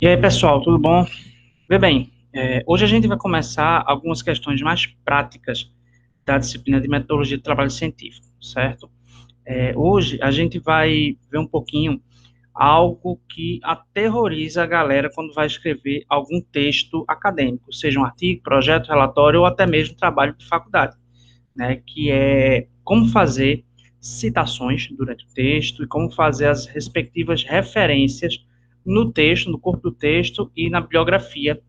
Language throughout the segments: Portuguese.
E aí, pessoal, tudo bom? Vê bem, hoje a gente vai começar algumas questões mais práticas da disciplina de metodologia de trabalho científico, certo? Hoje a gente vai ver um pouquinho algo que aterroriza a galera quando vai escrever algum texto acadêmico, seja um artigo, projeto, relatório ou até mesmo trabalho de faculdade, né? Que é como fazer citações durante o texto e como fazer as respectivas referências no texto, no corpo do texto e na bibliografia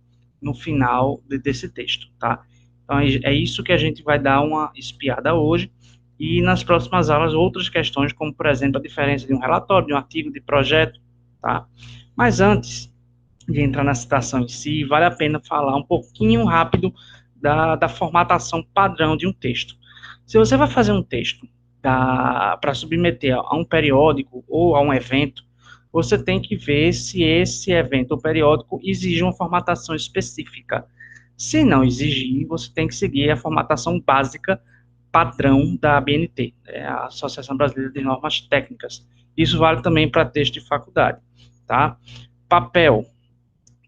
no final desse texto, tá? Então é isso que a gente vai dar uma espiada hoje e nas próximas aulas outras questões, como por exemplo a diferença de um relatório, de um artigo, de projeto, tá? Mas antes de entrar na citação em si, vale a pena falar um pouquinho rápido da formatação padrão de um texto. Se você vai fazer um texto para submeter a um periódico ou a um evento, você tem que ver se esse evento ou periódico exige uma formatação específica. Se não exigir, você tem que seguir a formatação básica padrão da ABNT, a Associação Brasileira de Normas Técnicas. Isso vale também para texto de faculdade, tá? Papel,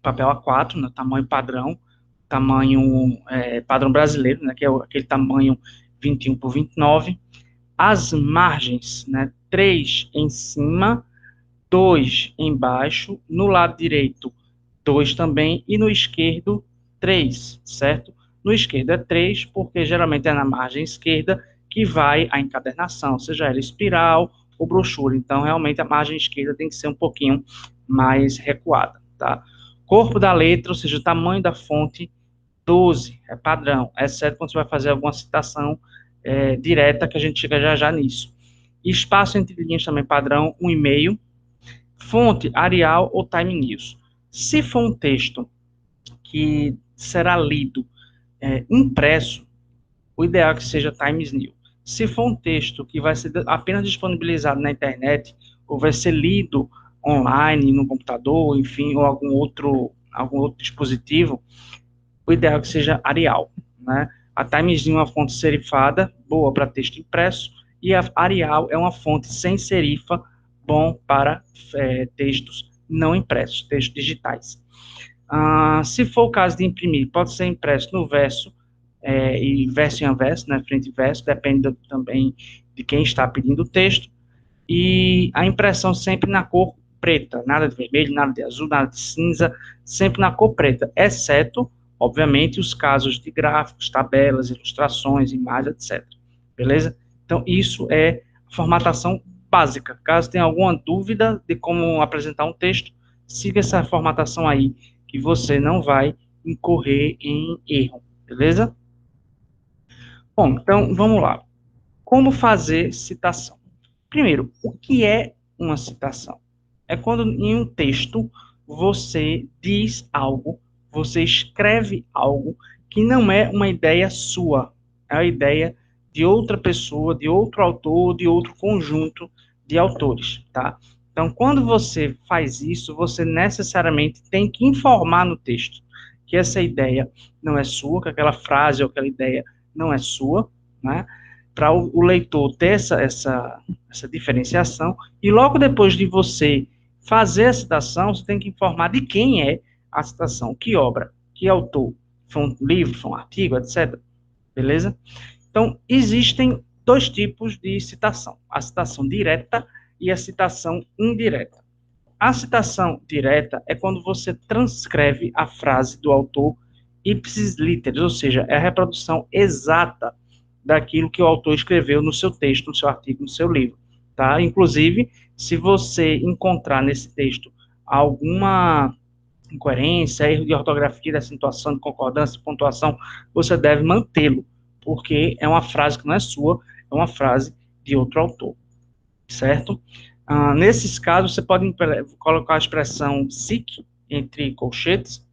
papel A4, né, tamanho padrão, tamanho padrão brasileiro, né, que é aquele tamanho 21 por 29. As margens, né, 3 em cima, 2 embaixo, no lado direito, 2 também, e no esquerdo, 3, certo? No esquerdo é 3, porque geralmente é na margem esquerda que vai a encadernação, seja ela espiral ou brochura. Então, realmente, a margem esquerda tem que ser um pouquinho mais recuada, tá? Corpo da letra, ou seja, o tamanho da fonte, 12, é padrão, exceto quando você vai fazer alguma citação direta, que a gente chega já já nisso. Espaço entre linhas também padrão, 1,5. Fonte, Arial ou Time News. Se for um texto que será lido impresso, o ideal é que seja Times New. Se for um texto que vai ser apenas disponibilizado na internet, ou vai ser lido online, no computador, enfim, ou algum outro dispositivo, o ideal é que seja Arial, né? A Times New é uma fonte serifada, boa para texto impresso, e a Arial é uma fonte sem serifa, bom para textos não impressos, textos digitais. Se for o caso de imprimir, pode ser impresso no verso e verso em verso, né, frente e verso, depende também de quem está pedindo o texto, e a impressão sempre na cor preta, nada de vermelho, nada de azul, nada de cinza, sempre na cor preta, exceto, obviamente, os casos de gráficos, tabelas, ilustrações, imagens, etc. Beleza? Então, isso é a formatação básica. Caso tenha alguma dúvida de como apresentar um texto, siga essa formatação aí, que você não vai incorrer em erro. Beleza? Bom, então vamos lá. Como fazer citação? Primeiro, o que é uma citação? É quando em um texto você diz algo, você escreve algo que não é uma ideia sua, é a ideia de outra pessoa, de outro autor, de outro conjunto de autores, tá? Então, quando você faz isso, você necessariamente tem que informar no texto que essa ideia não é sua, que aquela frase ou aquela ideia não é sua, né? Para o leitor ter essa diferenciação, e logo depois de você fazer a citação, você tem que informar de quem é a citação, que obra, que autor, foi um livro, foi um artigo, etc. Beleza? Então, existem dois tipos de citação: a citação direta e a citação indireta. A citação direta é quando você transcreve a frase do autor ipsis literis, ou seja, é a reprodução exata daquilo que o autor escreveu no seu texto, no seu artigo, no seu livro, tá? Inclusive, se você encontrar nesse texto alguma incoerência, erro de ortografia, de acentuação, de concordância, de pontuação, você deve mantê-lo, porque é uma frase que não é sua, é uma frase de outro autor, certo? Nesses casos, você pode colocar a expressão SIC entre colchetes,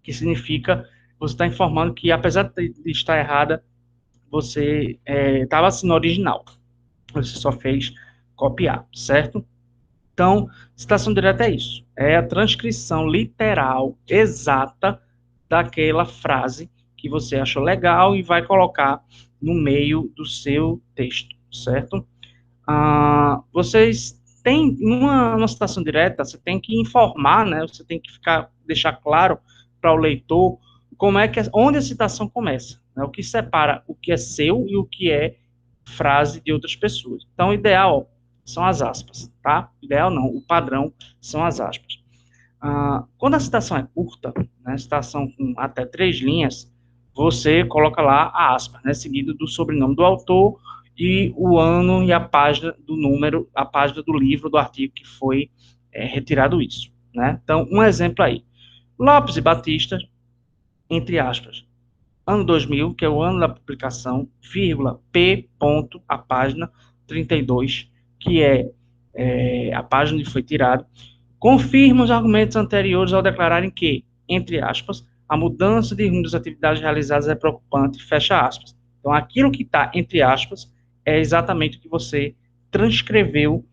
que significa você está informando que, apesar de estar errada, você estava assim no original. Você só fez copiar, certo? Então, citação direta é isso. É a transcrição literal exata daquela frase que você achou legal e vai colocar no meio do seu texto, certo? Vocês tem, numa citação direta, você tem que informar, né, você tem que deixar claro para o leitor como é que, onde a citação começa, né, o que separa o que é seu e o que é frase de outras pessoas. Então, o ideal são as aspas, tá? Ideal não, o padrão são as aspas. Quando a citação é curta, né, citação com até 3 linhas, você coloca lá a aspa, né, seguido do sobrenome do autor e o ano e a página do número, a página do livro, do artigo que foi retirado isso, né? Então, um exemplo aí. Lopes e Batista, entre aspas, ano 2000, que é o ano da publicação, vírgula, P, ponto, a página 32, que é a página onde foi tirado, confirma os argumentos anteriores ao declararem que, entre aspas, a mudança de rumo das atividades realizadas é preocupante, fecha aspas. Então, aquilo que está entre aspas é exatamente o que você transcreveu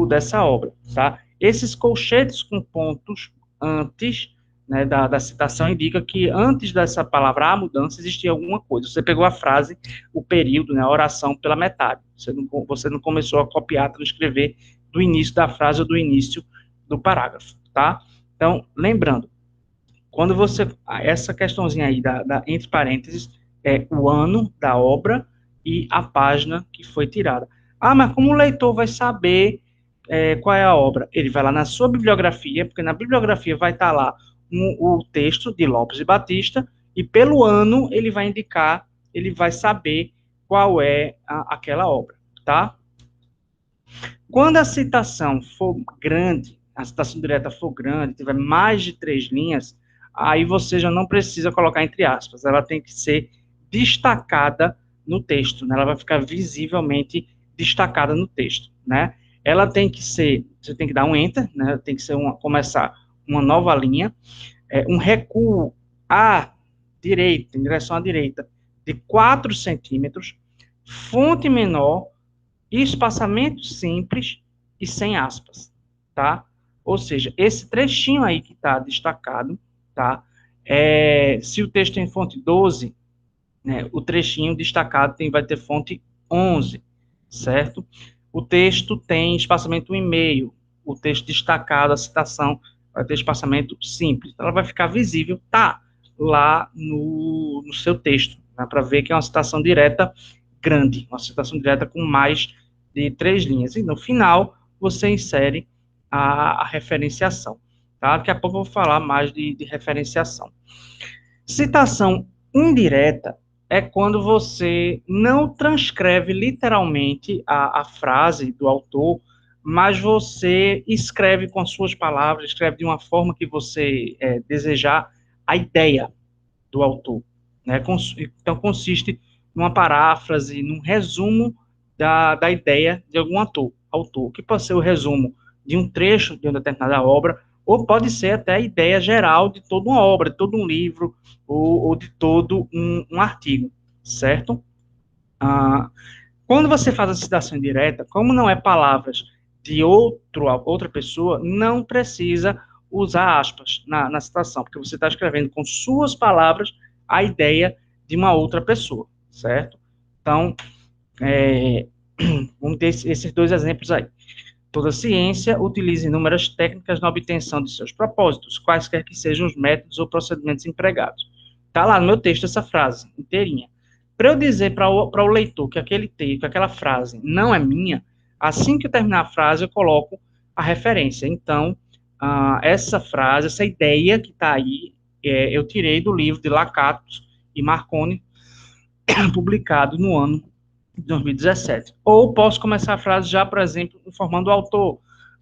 dessa obra, tá? Esses colchetes com pontos antes, né, da citação indica que antes dessa palavra a mudança existia alguma coisa. Você pegou a frase, o período, né, a oração pela metade. Você não começou a copiar, transcrever do início da frase ou do início do parágrafo, tá? Então, lembrando, quando você, essa questãozinha aí entre parênteses, é o ano da obra e a página que foi tirada. Mas como o leitor vai saber qual é a obra? Ele vai lá na sua bibliografia, porque na bibliografia vai estar lá o texto de Lopes e Batista, e pelo ano ele vai indicar, ele vai saber qual é aquela obra, tá? Quando a citação for grande, a citação direta for grande, tiver mais de 3 linhas, aí você já não precisa colocar entre aspas, ela tem que ser destacada no texto, né? Ela vai ficar visivelmente destacada no texto, né? Ela tem que ser, você tem que dar um enter, né? Tem que ser começar uma nova linha, um recuo à direita, em direção à direita, de 4 centímetros, fonte menor, espaçamento simples e sem aspas, tá? Ou seja, esse trechinho aí que está destacado, tá? Se o texto tem fonte 12, né, o trechinho destacado vai ter fonte 11, certo? O texto tem espaçamento 1,5, o texto destacado, a citação, vai ter espaçamento simples. Ela vai ficar visível, tá? Lá no seu texto, né, para ver que é uma citação direta grande, uma citação direta com mais de 3 linhas. E no final, você insere a referenciação. Tá? Daqui a pouco eu vou falar mais de referenciação. Citação indireta é quando você não transcreve literalmente a frase do autor, mas você escreve com as suas palavras, escreve de uma forma que você desejar a ideia do autor. Né? Então, consiste numa paráfrase, num resumo da ideia de algum autor, que pode ser o resumo de um trecho de uma determinada obra, ou pode ser até a ideia geral de toda uma obra, de todo um livro, ou de todo um artigo, certo? Quando você faz a citação indireta, como não é palavras de outra pessoa, não precisa usar aspas na citação, porque você está escrevendo com suas palavras a ideia de uma outra pessoa, certo? Então, vamos ter esses 2 exemplos aí. Toda ciência utiliza inúmeras técnicas na obtenção de seus propósitos, quaisquer que sejam os métodos ou procedimentos empregados. Está lá no meu texto essa frase inteirinha. Para eu dizer para o leitor que aquele texto, que aquela frase não é minha, assim que eu terminar a frase, eu coloco a referência. Então, essa frase, essa ideia que está aí, eu tirei do livro de Lakatos e Marconi, publicado no ano de 2017. Ou posso começar a frase já, por exemplo, informando o autor.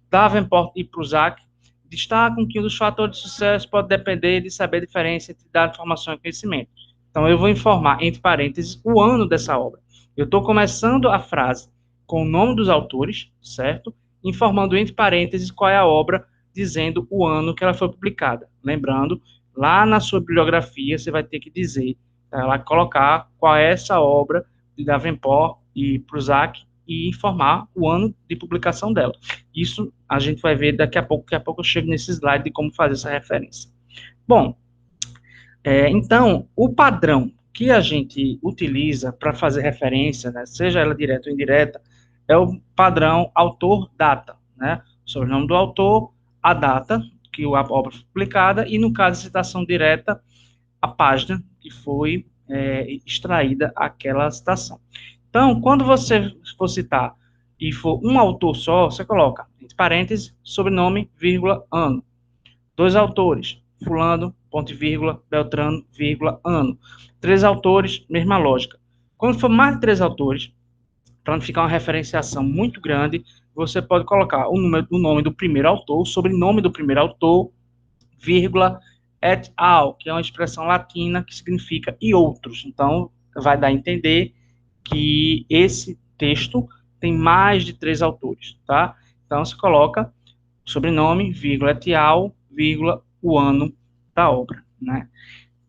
Davenport e Prusak destacam que um dos fatores de sucesso pode depender de saber a diferença entre dar informação e conhecimento. Então, eu vou informar, entre parênteses, o ano dessa obra. Eu estou começando a frase com o nome dos autores, certo? Informando, entre parênteses, qual é a obra, dizendo o ano que ela foi publicada. Lembrando, lá na sua bibliografia, você vai ter que dizer, lá colocar qual é essa obra de Davenport e Prusak e informar o ano de publicação dela. Isso a gente vai ver daqui a pouco eu chego nesse slide de como fazer essa referência. Bom, então, o padrão que a gente utiliza para fazer referência, né, seja ela direta ou indireta, é o padrão autor-data, né? O sobrenome do autor, a data que a obra foi publicada e, no caso de citação direta, a página que foi extraída aquela citação. Então, quando você for citar e for um autor só, você coloca, entre parênteses, sobrenome, vírgula, ano. Dois autores, fulano, ponto e vírgula, Beltrano, vírgula, ano. Três autores, mesma lógica. Quando for mais de três autores, para não ficar uma referenciação muito grande, você pode colocar o nome do primeiro autor, o sobrenome do primeiro autor, vírgula, et al., que é uma expressão latina que significa e outros. Então, vai dar a entender que esse texto tem mais de três autores, tá? Então, você coloca sobrenome, vírgula, et al., vírgula, o ano da obra, né?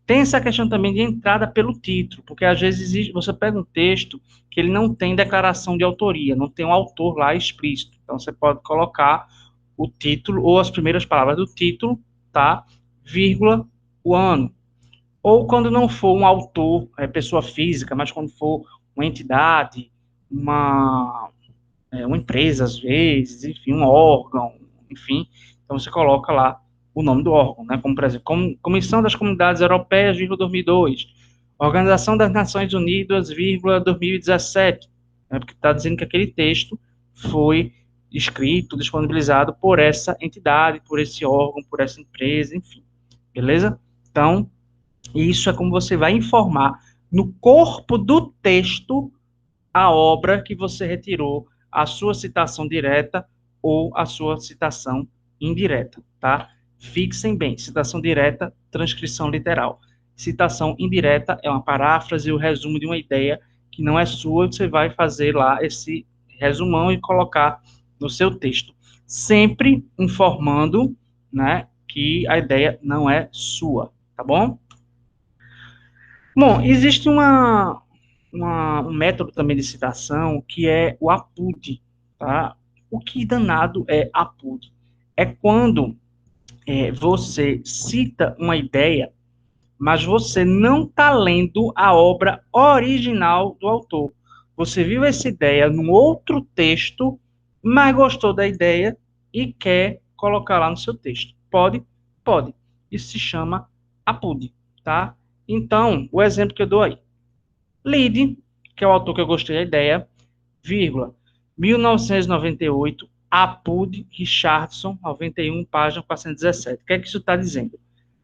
Tem essa questão também de entrada pelo título, porque às vezes você pega um texto que ele não tem declaração de autoria, não tem um autor lá explícito. Então, você pode colocar o título ou as primeiras palavras do título, tá? Vírgula, o ano. Ou quando não for um autor, pessoa física, mas quando for uma entidade, uma empresa, às vezes, enfim, um órgão, enfim, então você coloca lá o nome do órgão, né? Como, por exemplo, Comissão das Comunidades Europeias, 2002, Organização das Nações Unidas, 2017, né? Porque está dizendo que aquele texto foi escrito, disponibilizado por essa entidade, por esse órgão, por essa empresa, enfim, beleza? Então, isso é como você vai informar no corpo do texto a obra que você retirou, a sua citação direta ou a sua citação indireta, tá? Fixem bem, citação direta, transcrição literal. Citação indireta é uma paráfrase, o resumo de uma ideia que não é sua, você vai fazer lá esse resumão e colocar no seu texto. Sempre informando, né, que a ideia não é sua, tá bom? Bom, existe um método também de citação que é o APUD, tá? O que danado é APUD? É quando você cita uma ideia, mas você não está lendo a obra original do autor. Você viu essa ideia num outro texto, mas gostou da ideia e quer colocar lá no seu texto. Pode? Pode. Isso se chama APUD, tá? Então, o exemplo que eu dou aí. Lide, que é o autor que eu gostei da ideia, vírgula, 1998, Apud Richardson, 91, página 417. O que é que isso está dizendo?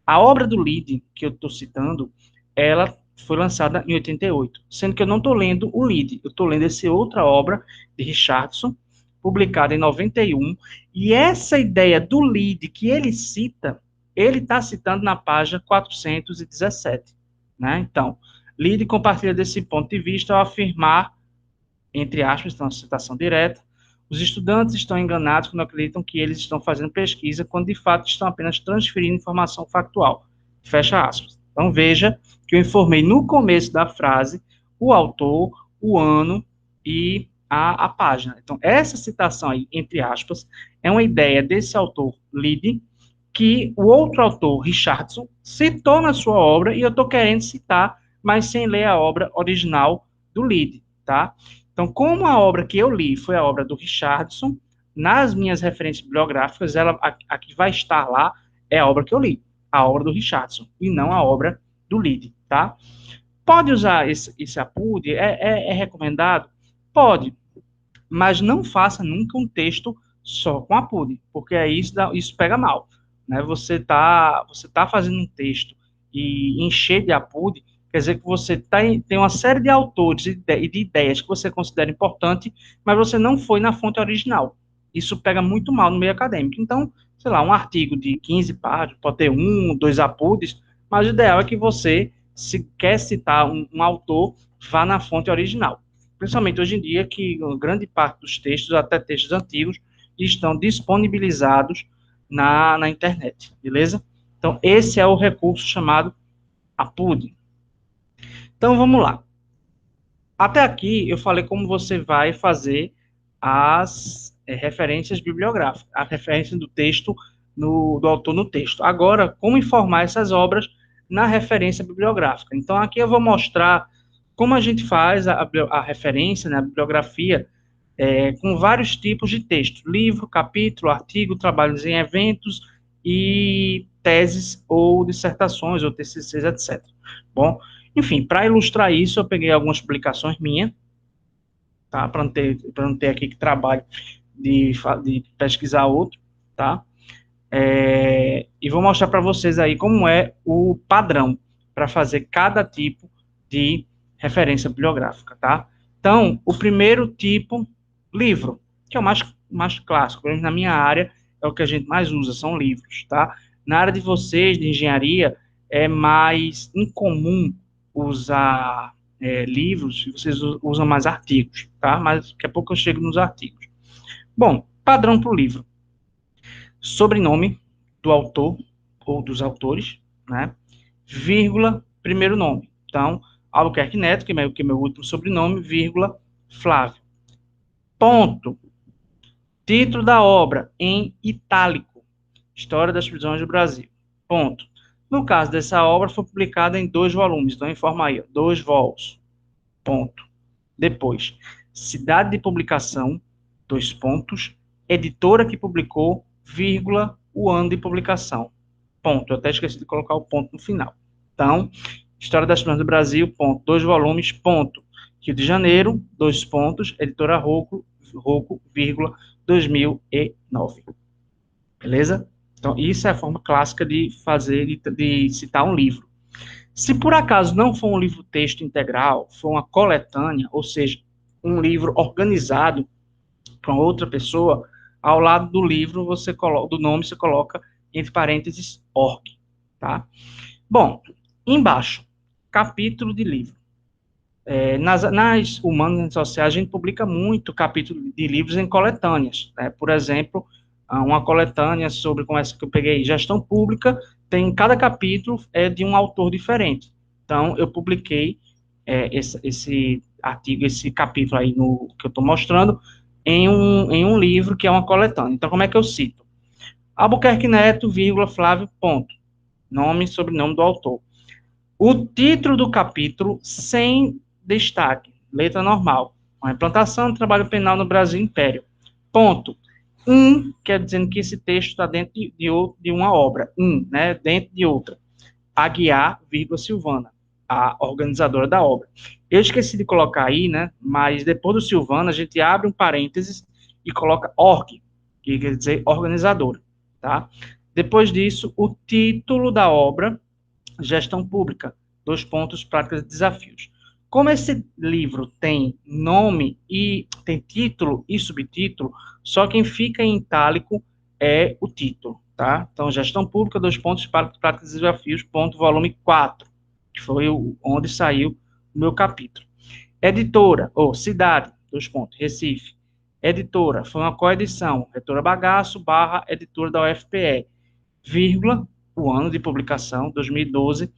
A obra do Lide, que eu estou citando, ela foi lançada em 88, sendo que eu não estou lendo o Lide, eu estou lendo essa outra obra de Richardson, publicada em 91, e essa ideia do Lide que ele cita, ele está citando na página 417, né? Então, Lide compartilha desse ponto de vista ao afirmar, entre aspas, então, citação direta, os estudantes estão enganados quando acreditam que eles estão fazendo pesquisa, quando de fato estão apenas transferindo informação factual. Fecha aspas. Então veja que eu informei no começo da frase o autor, o ano e a página. Então essa citação aí, entre aspas, é uma ideia desse autor, Lide, que o outro autor, Richardson, citou na sua obra e eu estou querendo citar, mas sem ler a obra original do Lide, tá? Então, como a obra que eu li foi a obra do Richardson, nas minhas referências bibliográficas, a que vai estar lá é a obra que eu li, a obra do Richardson, e não a obra do Lide, tá? Pode usar esse APUD? É recomendado? Pode, mas não faça nunca um texto só com APUD, porque aí isso pega mal, né? Você tá fazendo um texto e encher de APUD, quer dizer que você tem uma série de autores e de ideias que você considera importante, mas você não foi na fonte original. Isso pega muito mal no meio acadêmico. Então, sei lá, um artigo de 15 páginas, pode ter um, dois APUDs, mas o ideal é que você, se quer citar um autor, vá na fonte original. Principalmente hoje em dia, que grande parte dos textos, até textos antigos, estão disponibilizados na internet, beleza? Então, esse é o recurso chamado APUD. Então, vamos lá. Até aqui, eu falei como você vai fazer as referências bibliográficas, a referência do texto, do autor no texto. Agora, como informar essas obras na referência bibliográfica. Então, aqui eu vou mostrar como a gente faz a referência, né, a bibliografia, com vários tipos de texto: livro, capítulo, artigo, trabalhos em eventos e teses ou dissertações ou TCCs, etc. Bom, enfim, para ilustrar isso, eu peguei algumas publicações minhas, tá? Para não ter aqui que trabalho de pesquisar outro, tá? E vou mostrar para vocês aí como é o padrão para fazer cada tipo de referência bibliográfica, tá? Então, o primeiro tipo, livro, que é o mais clássico, pelo menos na minha área, é o que a gente mais usa, são livros, tá? Na área de vocês, de engenharia, é mais incomum usar livros, vocês usam mais artigos, tá? Mas daqui a pouco eu chego nos artigos. Bom, padrão para o livro: sobrenome do autor ou dos autores, né? Vírgula, primeiro nome. Então, Albuquerque Neto, que é meu último sobrenome, vírgula, Flávio. Ponto. Título da obra, em itálico. História das prisões do Brasil. Ponto. No caso dessa obra, foi publicada em 2 volumes. Então, informa aí, 2 vols. Ponto. Depois, cidade de publicação, 2 pontos. Editora que publicou, vírgula, o ano de publicação. Ponto. Eu até esqueci de colocar o ponto no final. Então, História das Plantas do Brasil, ponto. 2 volumes, ponto. Rio de Janeiro, 2 pontos. Editora Rocco, vírgula, 2009. Beleza? Então, isso é a forma clássica de fazer, de citar um livro. Se por acaso não for um livro-texto integral, for uma coletânea, ou seja, um livro organizado para outra pessoa, ao lado do livro você coloca, do nome você coloca entre parênteses org, tá? Bom, embaixo, capítulo de livro. Nas humanas sociais, a gente publica muito capítulo de livros em coletâneas, né? Por exemplo, uma coletânea sobre, como essa que eu peguei, gestão pública, tem cada capítulo de um autor diferente. Então, eu publiquei esse artigo, esse capítulo aí no que eu estou mostrando, em um livro que é uma coletânea. Então, como é que eu cito? Albuquerque Neto, vírgula, Flávio, ponto. Nome e sobrenome do autor. O título do capítulo, sem destaque, letra normal. Uma implantação do trabalho penal no Brasil Império. Ponto. Quer dizendo que esse texto está dentro de uma obra. Né, dentro de outra. Aguiar, vírgula, Silvana, a organizadora da obra. Eu esqueci de colocar aí, né, mas depois do Silvana, a gente abre um parênteses e coloca org, que quer dizer organizadora, tá? Depois disso, o título da obra, Gestão Pública, 2 pontos, práticas e desafios. Como esse livro tem nome e tem título e subtítulo, só quem fica em itálico é o título, tá? Então, Gestão Pública, 2 pontos, práticas e desafios, ponto, volume 4, que foi onde saiu o meu capítulo. Editora, ou cidade, 2 pontos, Recife. Editora, foi uma coedição, editora Bagaço, editora da UFPE, vírgula, o ano de publicação, 2012,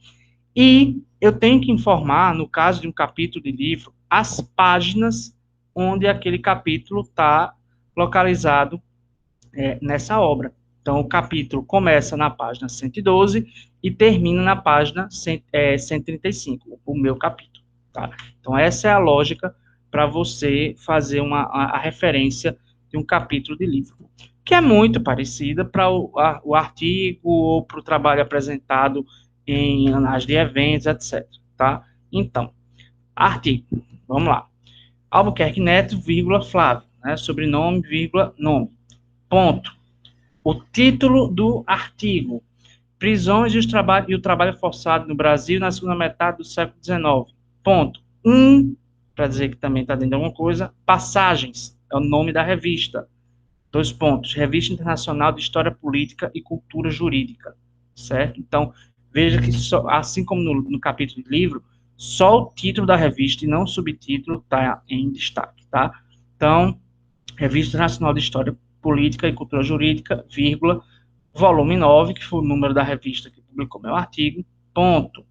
e eu tenho que informar, no caso de um capítulo de livro, as páginas onde aquele capítulo está localizado nessa obra. Então, o capítulo começa na página 112 e termina na página 135, o meu capítulo. Tá? Então, essa é a lógica para você fazer a referência de um capítulo de livro, que é muito parecida para o artigo ou para o trabalho apresentado em análise de eventos, etc. Tá? Então, artigo, vamos lá. Albuquerque Neto, vírgula, Flávio, né? Sobrenome, vírgula, nome. Ponto. O título do artigo: Prisões e o trabalho forçado no Brasil na segunda metade do século XIX. Ponto. Para dizer que também está dentro de alguma coisa, Passagens, é o nome da revista. 2 pontos. Revista Internacional de História Política e Cultura Jurídica. Certo? Então, veja que, assim como no capítulo de livro, só o título da revista e não o subtítulo está em destaque. Tá? Então, Revista Internacional de História Política e Cultura Jurídica, vírgula, volume 9, que foi o número da revista que publicou meu artigo, ponto.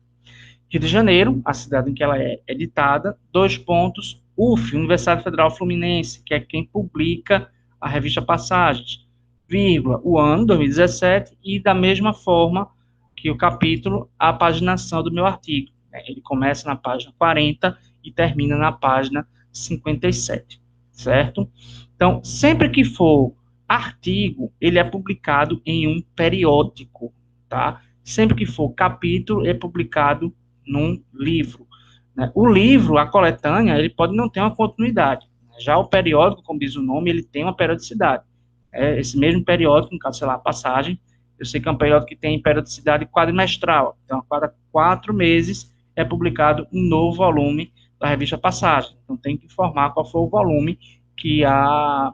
Rio de Janeiro, a cidade em que ela é editada, 2 pontos, UF, Universidade Federal Fluminense, que é quem publica a revista Passagens, vírgula, o ano, 2017, e da mesma forma que o capítulo, a paginação do meu artigo. Ele começa na página 40 e termina na página 57. certo? Então, sempre que for artigo, ele é publicado em um periódico, tá? Sempre que for capítulo, é publicado num livro, né? O livro, a coletânea, ele pode não ter uma continuidade. Já o periódico, como diz o nome, ele tem uma periodicidade. É esse mesmo periódico, no caso, sei lá, a Passagem, eu sei que é um período que tem periodicidade quadrimestral. Então, a cada 4 meses é publicado um novo volume da revista Passagem. Então, tem que informar qual foi o volume que a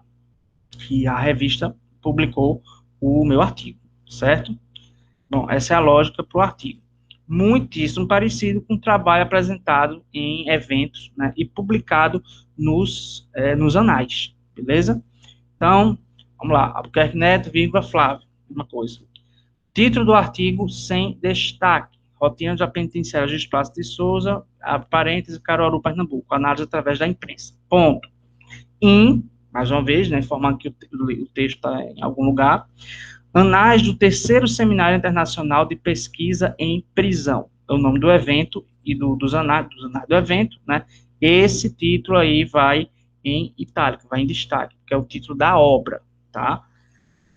revista publicou o meu artigo, certo? Bom, essa é a lógica para o artigo. Muitíssimo parecido com o trabalho apresentado em eventos, né, e publicado nos anais, beleza? Então, vamos lá. Albuquerque Neto, vírgula, Flávio, mesma coisa. Título do artigo sem destaque. Rotina da penitenciária de Espaço de Souza, a parêntese, Caruaru, Pernambuco. Análise através da imprensa. Ponto. Mais uma vez, né, informando que o texto está em algum lugar. Anais do terceiro Seminário Internacional de Pesquisa em Prisão. É o nome do evento e dos anais do evento, né? Esse título aí vai em itálico, vai em destaque, que é o título da obra, tá?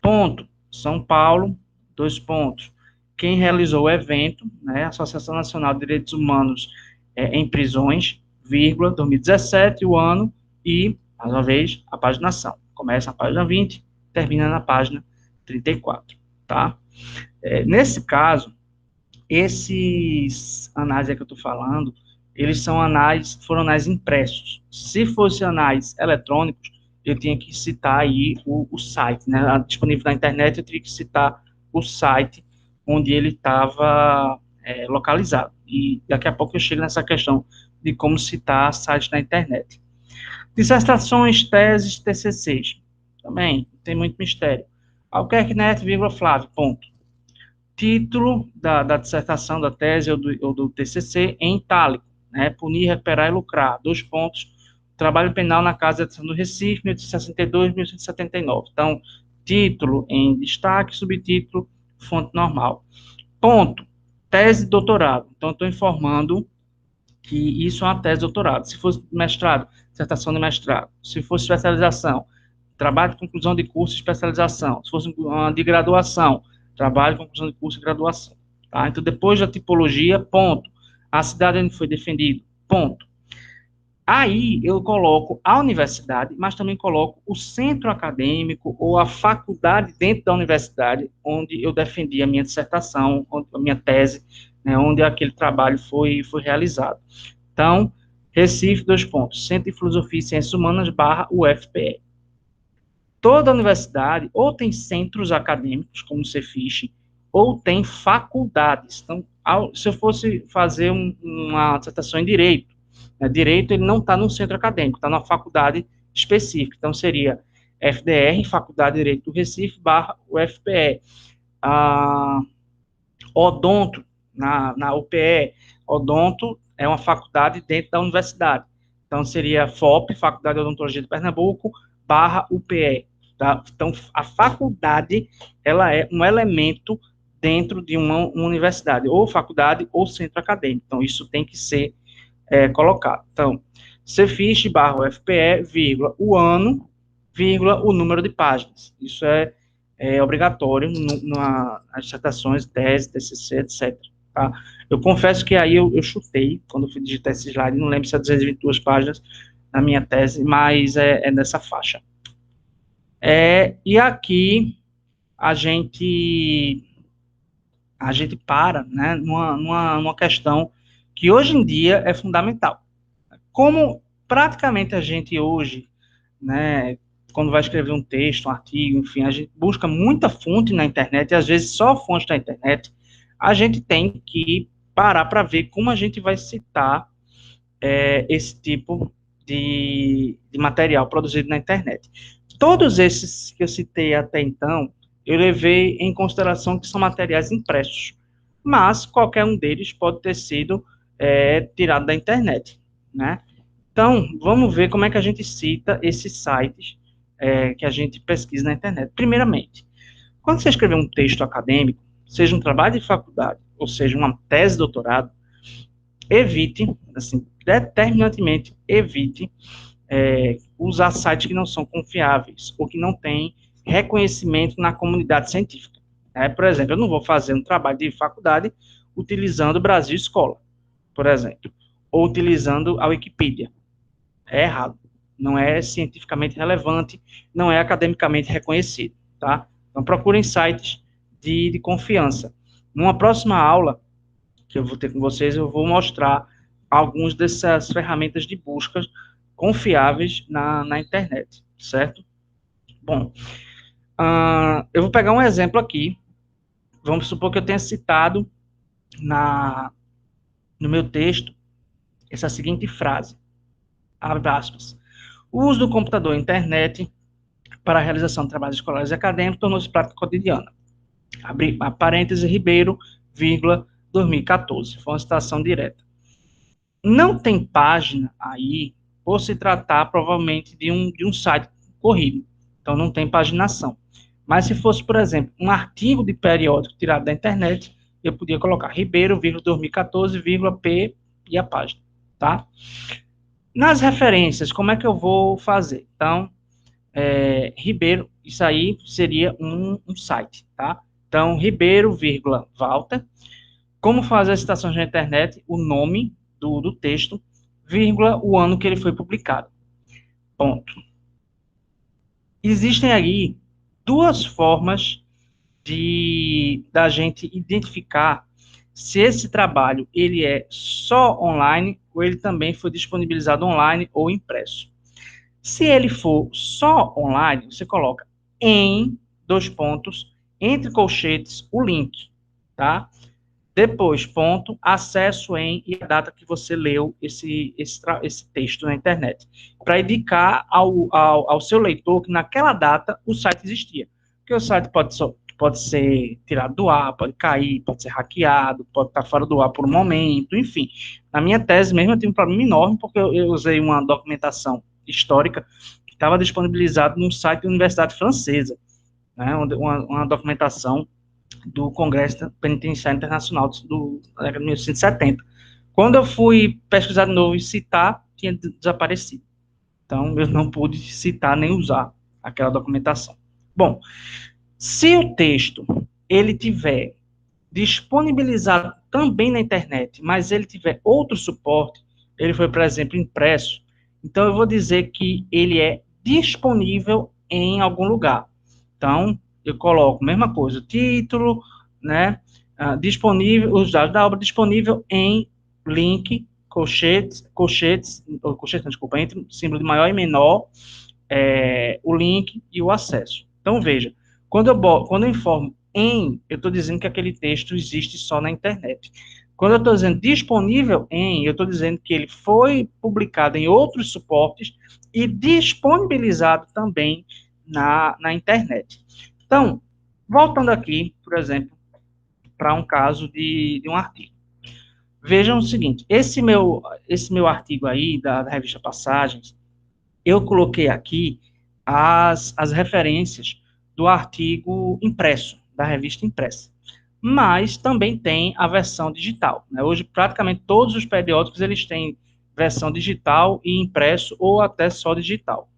Ponto. São Paulo, 2 pontos. Quem realizou o evento, né, Associação Nacional de Direitos Humanos em Prisões, vírgula, 2017, o ano, e, mais uma vez, a paginação. Começa na página 20, termina na página 34, tá? Nesse caso, esses anais que eu estou falando, eles são foram anais impressos. Se fosse anais eletrônicos, eu tinha que citar aí o site, né? Disponível na internet, eu teria que citar o site onde ele estava localizado. E daqui a pouco eu chego nessa questão de como citar sites na internet. Dissertações, teses, TCCs. Também, não tem muito mistério. Albuquerque Neto, vírgula, Flávio, ponto. Título da dissertação, da tese ou do TCC em itálico, né? Punir, recuperar e lucrar. 2 pontos. Trabalho penal na Casa de Educação do Recife, 1862, 1879. Então, título em destaque, subtítulo, fonte normal. Ponto. Tese de doutorado. Então, estou informando que isso é uma tese de doutorado. Se fosse mestrado, dissertação de mestrado. Se fosse especialização, trabalho de conclusão de curso e especialização. Se fosse uma de graduação, trabalho de conclusão de curso e graduação. Tá? Então, depois da tipologia, ponto. A cidade onde foi defendido, ponto. Aí eu coloco a universidade, mas também coloco o centro acadêmico ou a faculdade dentro da universidade onde eu defendi a minha dissertação, a minha tese, né, onde aquele trabalho foi realizado. Então, Recife, 2 pontos. Centro de Filosofia e Ciências Humanas, / UFPE. Toda universidade ou tem centros acadêmicos, como o Cefiche, ou tem faculdades. Então, se eu fosse fazer uma dissertação em Direito, né, Direito ele não está num centro acadêmico, está numa faculdade específica. Então, seria FDR, Faculdade de Direito do Recife, / UFPE. Odonto, na UPE, Odonto é uma faculdade dentro da universidade. Então, seria FOP, Faculdade de Odontologia de Pernambuco, / UPE. Tá? Então, a faculdade, ela é um elemento dentro de uma universidade, ou faculdade ou centro acadêmico. Então, isso tem que ser colocado. Então, Cefiche, / UFPE, vírgula, o ano, vírgula, o número de páginas. Isso é obrigatório nas dissertações, tese, TCC, etc. Tá? Eu confesso que aí eu chutei, quando eu fui digitar esse slide, não lembro se é 222 páginas na minha tese, mas é nessa faixa. E aqui a gente para, né, numa questão que hoje em dia é fundamental. Como praticamente a gente hoje, né, quando vai escrever um texto, um artigo, enfim, a gente busca muita fonte na internet, e às vezes só fonte na internet, a gente tem que parar para ver como a gente vai citar esse tipo de material produzido na internet. Todos esses que eu citei até então, eu levei em consideração que são materiais impressos, mas qualquer um deles pode ter sido tirado da internet, né? Então, vamos ver como é que a gente cita esses sites que a gente pesquisa na internet. Primeiramente, quando você escrever um texto acadêmico, seja um trabalho de faculdade, ou seja, uma tese de doutorado, evite, assim, determinantemente evite usar sites que não são confiáveis ou que não têm reconhecimento na comunidade científica. Por exemplo, eu não vou fazer um trabalho de faculdade utilizando o Brasil Escola, por exemplo, ou utilizando a Wikipedia. É errado. Não é cientificamente relevante, não é academicamente reconhecido, tá? Então, procurem sites de confiança. Numa próxima aula que eu vou ter com vocês, eu vou mostrar algumas dessas ferramentas de busca confiáveis na internet, certo? Bom, eu vou pegar um exemplo aqui. Vamos supor que eu tenha citado no meu texto essa seguinte frase, abre aspas, o uso do computador e internet para a realização de trabalhos escolares e acadêmicos tornou-se prática cotidiana. Abre parênteses, Ribeiro, vírgula, 2014. Foi uma citação direta. Não tem página aí, por se tratar provavelmente de um site corrido. Então, não tem paginação. Mas se fosse, por exemplo, um artigo de periódico tirado da internet, eu podia colocar Ribeiro, 2014, P e a página, tá? Nas referências, como é que eu vou fazer? Então, Ribeiro, isso aí seria um site, tá? Então, Ribeiro, vírgula, Walter. Como fazer as citações na internet? O nome do texto, vírgula, o ano que ele foi publicado. Ponto. Existem aí duas formas da gente identificar se esse trabalho ele é só online ou ele também foi disponibilizado online ou impresso. Se ele for só online, você coloca em, dois pontos, entre colchetes, o link, tá? Depois, ponto, acesso em e a data que você leu esse texto na internet. Para indicar ao seu leitor que naquela data o site existia. Porque o site pode ser tirado do ar, pode cair, pode ser hackeado, pode estar fora do ar por um momento, enfim. Na minha tese mesmo eu tive um problema enorme, porque eu usei uma documentação histórica que estava disponibilizada num site da Universidade Francesa, né, uma documentação do Congresso Penitenciário Internacional da década de 1970. Quando eu fui pesquisar de novo e citar, tinha desaparecido. Então, eu não pude citar nem usar aquela documentação. Bom, se o texto ele tiver disponibilizado também na internet, mas ele tiver outro suporte, ele foi, por exemplo, impresso, então eu vou dizer que ele é disponível em algum lugar. Então, eu coloco a mesma coisa, título, né, disponível, os dados da obra disponível em link, colchetes, não, desculpa, entre o símbolo de maior e menor, o link e o acesso. Então, veja, quando eu informo em, eu estou dizendo que aquele texto existe só na internet. Quando eu estou dizendo disponível em, eu estou dizendo que ele foi publicado em outros suportes e disponibilizado também na internet. Então, voltando aqui, por exemplo, para um caso de um artigo. Vejam o seguinte, esse meu artigo aí, da revista Passagens, eu coloquei aqui as referências do artigo impresso, da revista impressa. Mas também tem a versão digital, né? Hoje, praticamente todos os periódicos, eles têm versão digital e impresso, ou até só digital.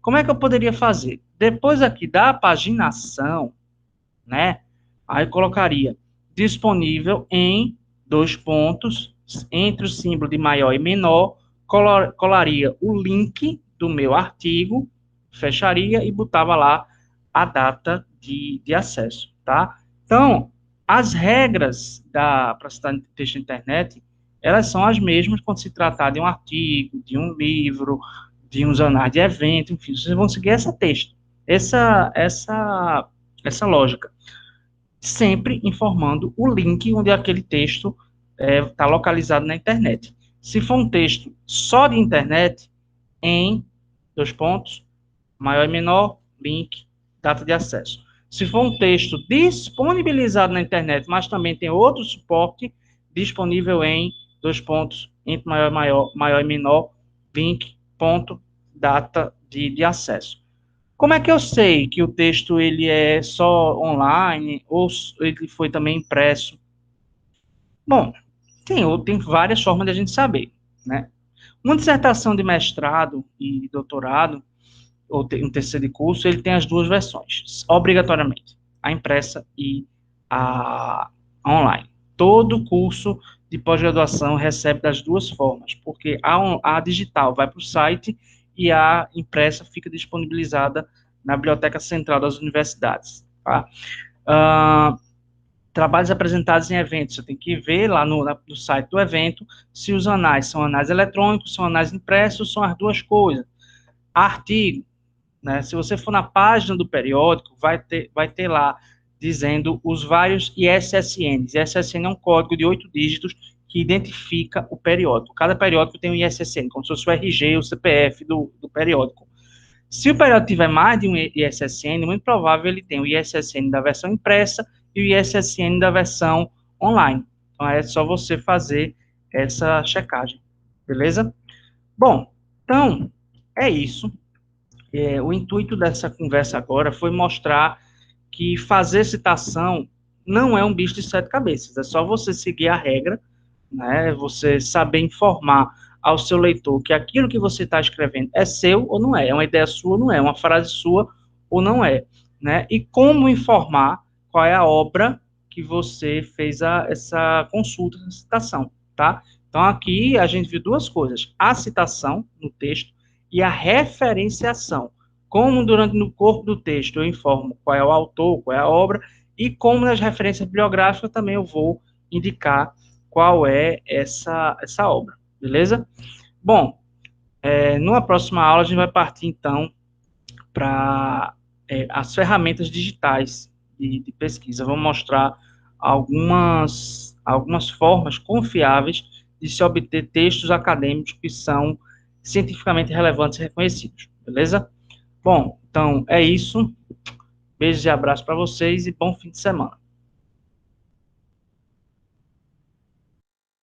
Como é que eu poderia fazer? Depois aqui da paginação, né? Aí eu colocaria disponível em, dois pontos, entre o símbolo de maior e menor, colaria o link do meu artigo, fecharia e botava lá a data de acesso, tá? Então, as regras para citar texto na internet, elas são as mesmas quando se tratar de um artigo, de um livro, de um jornal de evento, enfim, vocês vão seguir essa lógica, sempre informando o link onde aquele texto está localizado na internet. Se for um texto só de internet, em, dois pontos, maior e menor, link, data de acesso. Se for um texto disponibilizado na internet, mas também tem outro suporte, disponível em, dois pontos, entre maior e menor, link, ponto, data de acesso. Como é que eu sei que o texto ele é só online ou ele foi também impresso? Bom, tem várias formas de a gente saber, né? Uma dissertação de mestrado e doutorado, ou um TCC de curso, ele tem as duas versões, obrigatoriamente, a impressa e a online. Todo curso de pós-graduação recebe das duas formas, porque a digital vai para o site e a impressa fica disponibilizada na Biblioteca Central das Universidades. Tá? Uh, Trabalhos apresentados em eventos, você tem que ver lá no site do evento se os anais são anais eletrônicos, são anais impressos, são as duas coisas. Artigo, né? Se você for na página do periódico, vai ter lá dizendo os vários ISSNs. ISSN é um código de 8 dígitos que identifica o periódico. Cada periódico tem um ISSN, como se fosse o RG, o CPF do periódico. Se o periódico tiver mais de um ISSN, muito provável ele tem o ISSN da versão impressa e o ISSN da versão online. Então é só você fazer essa checagem, beleza? Bom, então é isso. O intuito dessa conversa agora foi mostrar que fazer citação não é um bicho de sete cabeças, é só você seguir a regra, né? Você saber informar ao seu leitor que aquilo que você está escrevendo é seu ou não é uma ideia sua ou não é, uma frase sua ou não é, né? E como informar qual é a obra que você fez essa consulta, essa citação, tá? Então, aqui a gente viu duas coisas, a citação no texto e a referenciação. Como durante no corpo do texto eu informo qual é o autor, qual é a obra, e como nas referências bibliográficas também eu vou indicar qual é essa obra, beleza? Bom, numa próxima aula a gente vai partir então para as ferramentas digitais de pesquisa. Vamos mostrar algumas formas confiáveis de se obter textos acadêmicos que são cientificamente relevantes e reconhecidos, beleza? Bom, então é isso. Beijos e abraços para vocês e bom fim de semana.